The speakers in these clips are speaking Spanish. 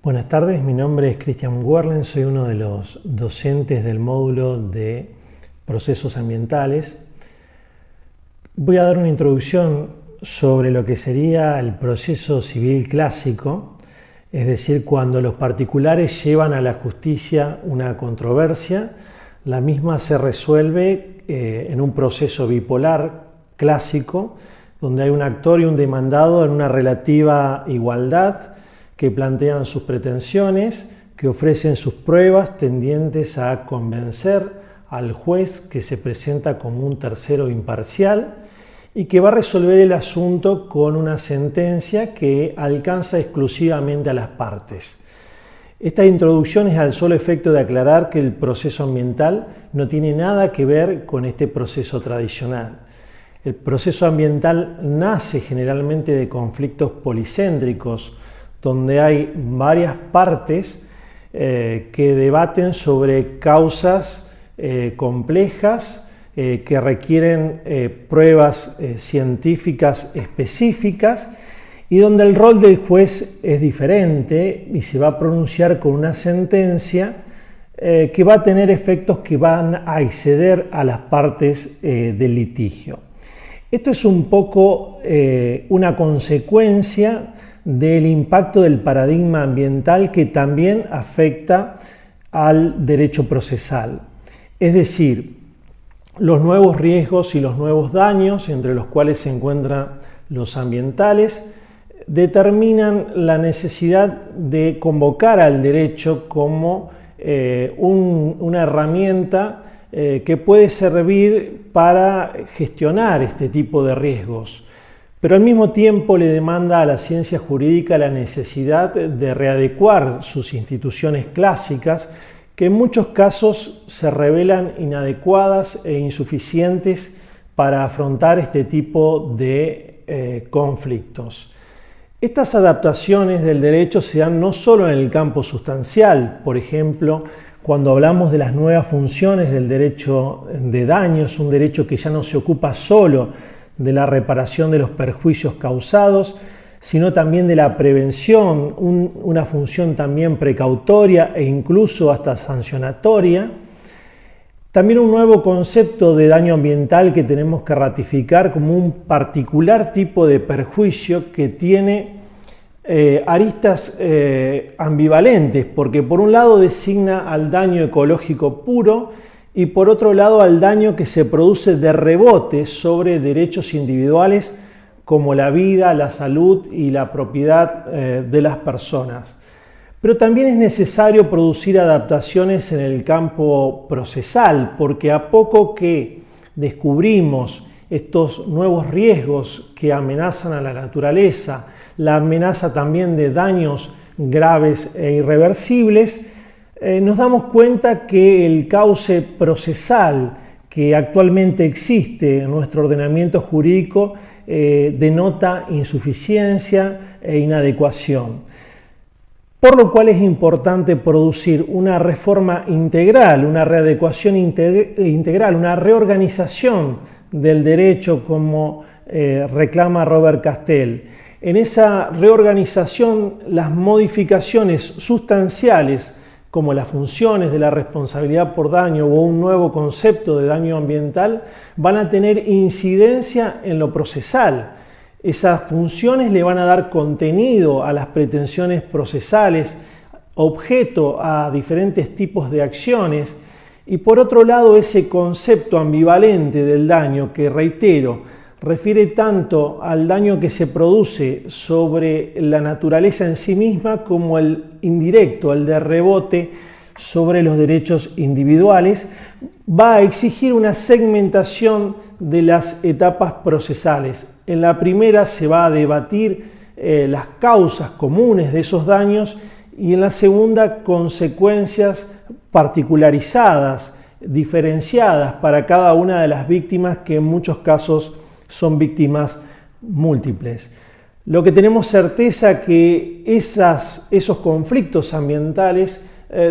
Buenas tardes, mi nombre es Cristian Werlen, soy uno de los docentes del módulo de procesos ambientales. Voy a dar una introducción sobre lo que sería el proceso civil clásico, es decir, cuando los particulares llevan a la justicia una controversia, la misma se resuelve en un proceso bipolar clásico, donde hay un actor y un demandado en una relativa igualdad, que plantean sus pretensiones, que ofrecen sus pruebas tendientes a convencer al juez que se presenta como un tercero imparcial y que va a resolver el asunto con una sentencia que alcanza exclusivamente a las partes. Esta introducción es al solo efecto de aclarar que el proceso ambiental no tiene nada que ver con este proceso tradicional. El proceso ambiental nace generalmente de conflictos policéntricos, donde hay varias partes que debaten sobre causas complejas que requieren pruebas científicas específicas y donde el rol del juez es diferente y se va a pronunciar con una sentencia que va a tener efectos que van a exceder a las partes del litigio. Esto es un poco una consecuencia del impacto del paradigma ambiental que también afecta al derecho procesal. Es decir, los nuevos riesgos y los nuevos daños, entre los cuales se encuentran los ambientales, determinan la necesidad de convocar al derecho como una herramienta que puede servir para gestionar este tipo de riesgos. Pero al mismo tiempo le demanda a la ciencia jurídica la necesidad de readecuar sus instituciones clásicas, que en muchos casos se revelan inadecuadas e insuficientes para afrontar este tipo de conflictos. Estas adaptaciones del derecho se dan no solo en el campo sustancial, por ejemplo, cuando hablamos de las nuevas funciones del derecho de daños, un derecho que ya no se ocupa solo de la reparación de los perjuicios causados, sino también de la prevención, una función también precautoria e incluso hasta sancionatoria. También un nuevo concepto de daño ambiental que tenemos que ratificar como un particular tipo de perjuicio que tiene aristas ambivalentes, porque por un lado designa al daño ecológico puro y por otro lado al daño que se produce de rebote sobre derechos individuales como la vida, la salud y la propiedad de las personas. Pero también es necesario producir adaptaciones en el campo procesal, porque a poco que descubrimos estos nuevos riesgos que amenazan a la naturaleza, la amenaza también de daños graves e irreversibles, nos damos cuenta que el cauce procesal que actualmente existe en nuestro ordenamiento jurídico denota insuficiencia e inadecuación. Por lo cual es importante producir una reforma integral, una readecuación integral, una reorganización del derecho como reclama Robert Castell. En esa reorganización, las modificaciones sustanciales como las funciones de la responsabilidad por daño o un nuevo concepto de daño ambiental, van a tener incidencia en lo procesal. Esas funciones le van a dar contenido a las pretensiones procesales, objeto a diferentes tipos de acciones, y por otro lado ese concepto ambivalente del daño que, reitero, refiere tanto al daño que se produce sobre la naturaleza en sí misma como el indirecto, el de rebote sobre los derechos individuales, va a exigir una segmentación de las etapas procesales. En la primera se va a debatir las causas comunes de esos daños y en la segunda consecuencias particularizadas, diferenciadas para cada una de las víctimas que en muchos casos son víctimas múltiples. Lo que tenemos certeza que esos conflictos ambientales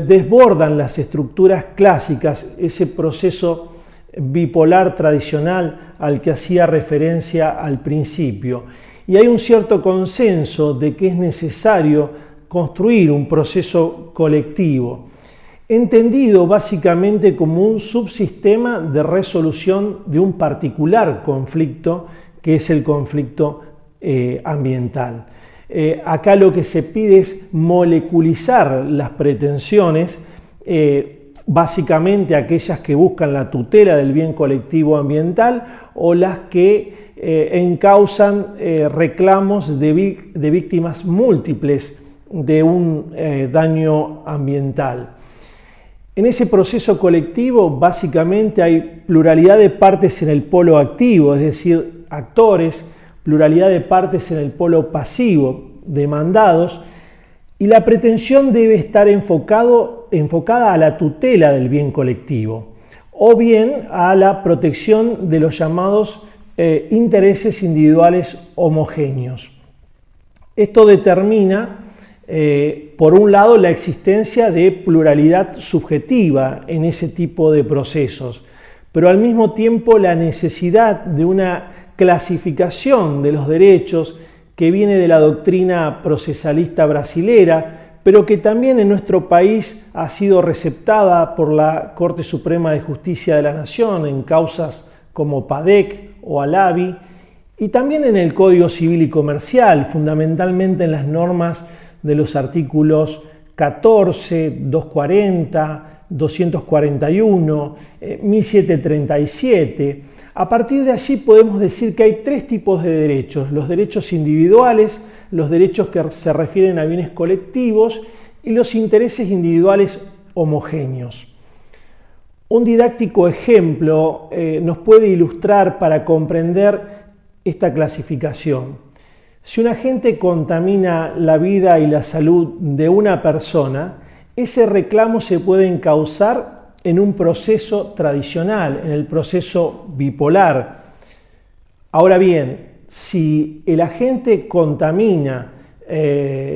desbordan las estructuras clásicas, ese proceso bipolar tradicional al que hacía referencia al principio. Y hay un cierto consenso de que es necesario construir un proceso colectivo, entendido básicamente como un subsistema de resolución de un particular conflicto, que es el conflicto ambiental. Acá lo que se pide es moleculizar las pretensiones, básicamente aquellas que buscan la tutela del bien colectivo ambiental o las que encausan reclamos de víctimas múltiples de un daño ambiental. En ese proceso colectivo básicamente hay pluralidad de partes en el polo activo, es decir, actores, pluralidad de partes en el polo pasivo, demandados, y la pretensión debe estar enfocada a la tutela del bien colectivo o bien a la protección de los llamados intereses individuales homogéneos. Esto determina por un lado, la existencia de pluralidad subjetiva en ese tipo de procesos, pero al mismo tiempo la necesidad de una clasificación de los derechos que viene de la doctrina procesalista brasilera, pero que también en nuestro país ha sido receptada por la Corte Suprema de Justicia de la Nación en causas como PADEC o ALABI, y también en el Código Civil y Comercial, fundamentalmente en las normas de los artículos 14, 240, 241, 1737. A partir de allí podemos decir que hay tres tipos de derechos: los derechos individuales, los derechos que se refieren a bienes colectivos y los intereses individuales homogéneos. Un didáctico ejemplo nos puede ilustrar para comprender esta clasificación. Si un agente contamina la vida y la salud de una persona, ese reclamo se puede encauzar en un proceso tradicional, en el proceso bipolar. Ahora bien, si el agente contamina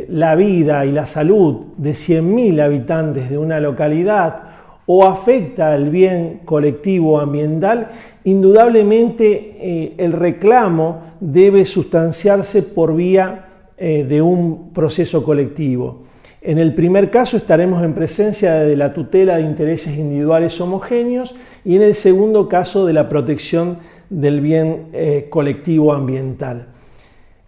la vida y la salud de 100.000 habitantes de una localidad o afecta al bien colectivo ambiental, indudablemente el reclamo debe sustanciarse por vía de un proceso colectivo. En el primer caso estaremos en presencia de la tutela de intereses individuales homogéneos y en el segundo caso de la protección del bien colectivo ambiental.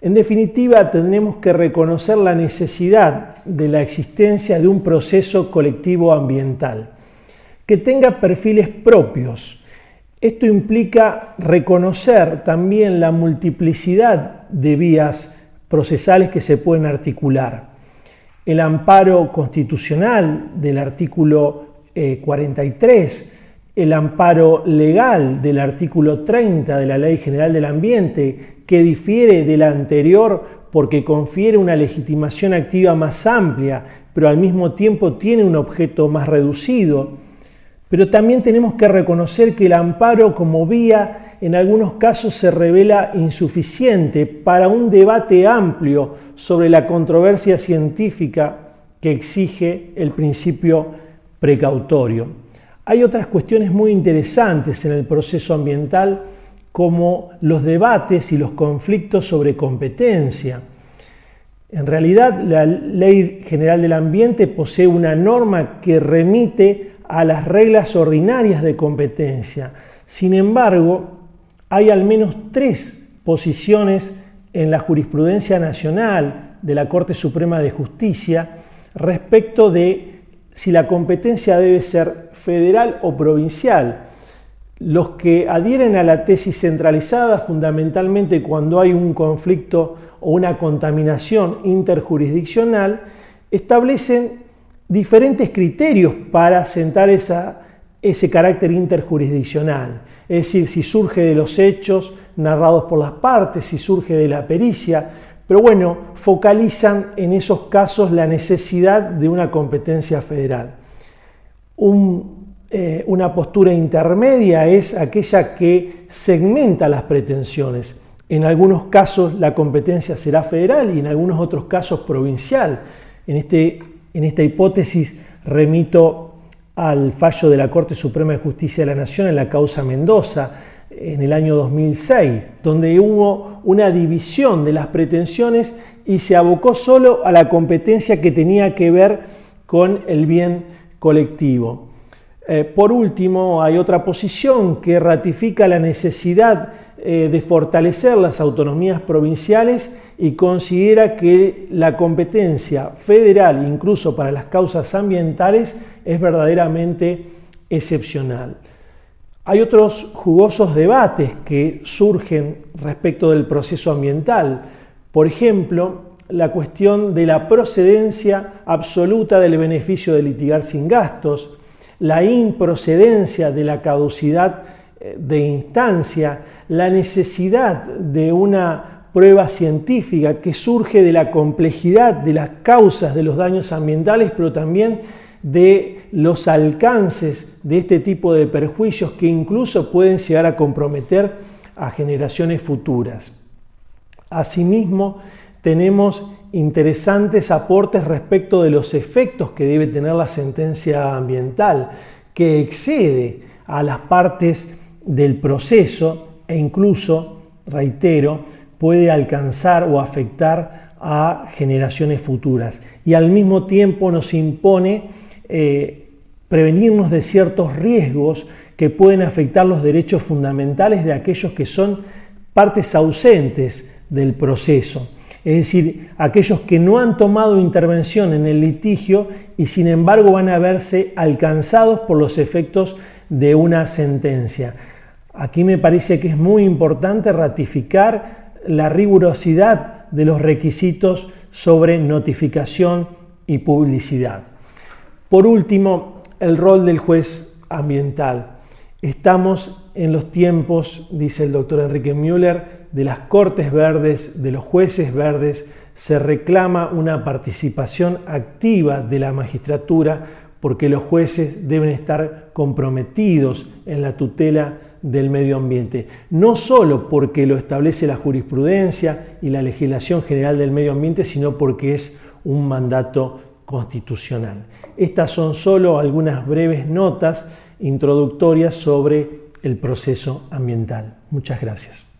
En definitiva, tendremos que reconocer la necesidad de la existencia de un proceso colectivo ambiental que tenga perfiles propios. Esto implica reconocer también la multiplicidad de vías procesales que se pueden articular. El amparo constitucional del artículo 43, el amparo legal del artículo 30 de la Ley General del Ambiente, que difiere de la anterior porque confiere una legitimación activa más amplia, pero al mismo tiempo tiene un objeto más reducido. Pero también tenemos que reconocer que el amparo como vía en algunos casos se revela insuficiente para un debate amplio sobre la controversia científica que exige el principio precautorio. Hay otras cuestiones muy interesantes en el proceso ambiental, como los debates y los conflictos sobre competencia. En realidad, la Ley General del Ambiente posee una norma que remite a las reglas ordinarias de competencia. Sin embargo, hay al menos tres posiciones en la jurisprudencia nacional de la Corte Suprema de Justicia respecto de si la competencia debe ser federal o provincial. Los que adhieren a la tesis centralizada, fundamentalmente cuando hay un conflicto o una contaminación interjurisdiccional, establecen diferentes criterios para asentar ese carácter interjurisdiccional. Es decir, si surge de los hechos narrados por las partes, si surge de la pericia, pero bueno, focalizan en esos casos la necesidad de una competencia federal. Una postura intermedia es aquella que segmenta las pretensiones. En algunos casos la competencia será federal y en algunos otros casos provincial. En esta hipótesis remito al fallo de la Corte Suprema de Justicia de la Nación en la causa Mendoza en el año 2006, donde hubo una división de las pretensiones y se abocó solo a la competencia que tenía que ver con el bien colectivo. Por último, hay otra posición que ratifica la necesidad de fortalecer las autonomías provinciales y considera que la competencia federal, incluso para las causas ambientales, es verdaderamente excepcional. Hay otros jugosos debates que surgen respecto del proceso ambiental. Por ejemplo, la cuestión de la procedencia absoluta del beneficio de litigar sin gastos, la improcedencia de la caducidad de instancia, la necesidad de una prueba científica que surge de la complejidad de las causas de los daños ambientales, pero también de los alcances de este tipo de perjuicios que incluso pueden llegar a comprometer a generaciones futuras. Asimismo, tenemos interesantes aportes respecto de los efectos que debe tener la sentencia ambiental, que excede a las partes del proceso e incluso, reitero, puede alcanzar o afectar a generaciones futuras. Y al mismo tiempo nos impone prevenirnos de ciertos riesgos que pueden afectar los derechos fundamentales de aquellos que son partes ausentes del proceso. Es decir, aquellos que no han tomado intervención en el litigio y sin embargo van a verse alcanzados por los efectos de una sentencia. Aquí me parece que es muy importante ratificar la rigurosidad de los requisitos sobre notificación y publicidad. Por último, el rol del juez ambiental. Estamos en los tiempos, dice el doctor Enrique Müller, de las Cortes Verdes, de los jueces verdes. Se reclama una participación activa de la magistratura porque los jueces deben estar comprometidos en la tutela del medio ambiente, no solo porque lo establece la jurisprudencia y la legislación general del medio ambiente, sino porque es un mandato constitucional. Estas son solo algunas breves notas introductorias sobre el proceso ambiental. Muchas gracias.